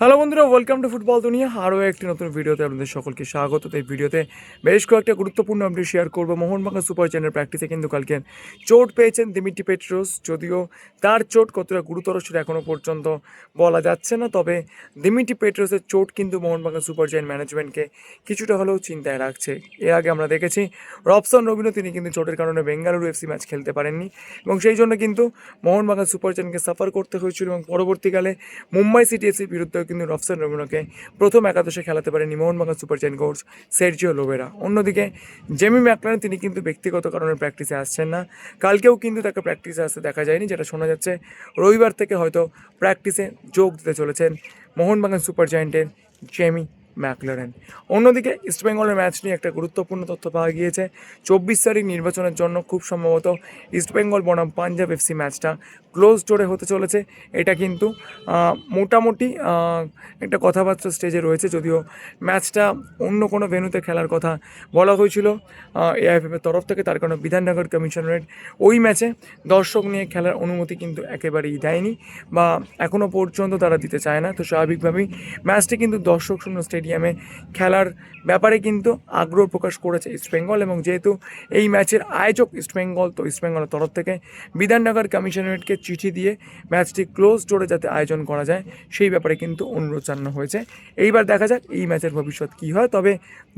Hello বন্ধুরা, welcome to football দুনিয়া। আরও একটি নতুন ভিডিওতে আপনাদের সকলকে স্বাগত। এই ভিডিওতে বেশ কয়েকটা গুরুত্বপূর্ণ আপডেট শেয়ার করবো। মোহনবাগান সুপার জায়ান্টের প্র্যাকটিসে কিন্তু কালকে চোট পেয়েছেন দিমিত্রি পেট্রোস। যদিও তার চোট কতটা গুরুতর সেটা এখনও পর্যন্ত বলা যাচ্ছে না, তবে দিমিত্রি পেট্রোসের চোট কিন্তু মোহনবাগান সুপার জায়ান্ট ম্যানেজমেন্টকে কিছুটা হলেও চিন্তায় রাখছে। এর আগে আমরা দেখেছি রবসন রবিনো তিনি কিন্তু চোটের কারণে বেঙ্গালুরু এফসি ম্যাচ খেলতে পারেননি এবং সেই জন্য কিন্তু মোহনবাগান সুপার জায়ান্টকে সাফার করতে হয়েছিল এবং পরবর্তীকালে মুম্বাই সিটি এফসির বিরুদ্ধেও কিন্তু রবসন রবিনোকে প্রথম একাদশে খেলাতে পারেনি Mohun Bagan super giant coach Sergio Lobera. অন্যদিকে জেমি ম্যাকলারেন তিনি কিন্তু ব্যক্তিগত কারণে প্র্যাকটিসে আসছেন না, কালকেও কিন্তু তাকে প্র্যাকটিসে আসতে দেখা যায়নি, যেটা শোনা যাচ্ছে রবিবার থেকে হয়তো প্র্যাকটিসে যোগ দিতে চলেছেন মোহনবাগান সুপার জায়ান্টের জেমি ম্যাকলারেন। অন্যদিকে ইস্টবেঙ্গলের ম্যাচ নিয়ে একটা গুরুত্বপূর্ণ তথ্য পাওয়া গিয়েছে। 24 তারিখ নির্বাচনের জন্য খুব সম্ভবত ইস্টবেঙ্গল বনাম পাঞ্জাব এফসি ম্যাচটা ক্লোজ ডোরে হতে চলেছে। এটা কিন্তু মোটামুটি একটা কথাবার্তা স্টেজে রয়েছে, যদিও ম্যাচটা অন্য কোনো ভেন্যুতে খেলার কথা বলা হয়েছিল এআইএফএফের তরফ থেকে। তার কারণে বিধাননগর কমিশনারেট ওই ম্যাচে দর্শক নিয়ে খেলার অনুমতি কিন্তু একেবারেই দেয়নি বা এখনও পর্যন্ত তারা দিতে চায় না। তো স্বাভাবিকভাবেই ম্যাচটি কিন্তু দর্শক শূন্য স্টেডিয়ামে খেলার ব্যাপারে কিন্তু আগ্রহ প্রকাশ করেছে ইস্টবেঙ্গল, এবং যেহেতু এই ম্যাচের আয়োজক ইস্টবেঙ্গল, তো ইস্টবেঙ্গলের তরফ থেকে বিধাননগর কমিশনারেটকে চিঠি দিয়ে ম্যাচটি ক্লোজ ডোরে যাতে আয়োজন করা যায় সেই ব্যাপারে কিন্তু অনুরোধ জানানো হয়েছে। এইবার দেখা যাক এই ম্যাচের ভবিষ্যৎ কী হয়। তবে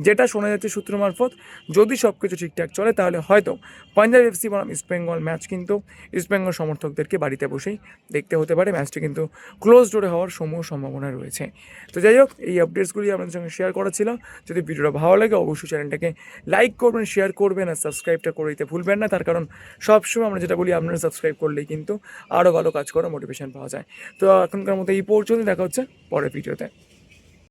যেটা শোনা যাচ্ছে সূত্র মারফত, যদি সব কিছু ঠিকঠাক চলে তাহলে হয়তো পাঞ্জাব এফসি বনাম ইস্টবেঙ্গল ম্যাচ কিন্তু ইস্টবেঙ্গল সমর্থকদেরকে বাড়িতে বসেই দেখতে হতে পারে। ম্যাচটি কিন্তু ক্লোজ ডোরে হওয়ার সমূহ সম্ভাবনা রয়েছে। তো যাই হোক, এই আপডেটসগুলি আপনাদের সঙ্গে শেয়ার করা ছিল। যদি ভিডিওটা ভালো লাগে অবশ্যই চ্যানেলটাকে লাইক করবেন, শেয়ার করবেন আর সাবস্ক্রাইবটা করে দিতে ভুলবেন না। তার কারণ সবসময় আমরা যেটা বলি, আপনারা সাবস্ক্রাইব করলেই কিন্তু আরও ভালো কাজ করার মোটিভেশন পাওয়া যায়। তো এখনকার মতো এই পর্যন্ত, দেখা হচ্ছে পরের ভিডিওতে।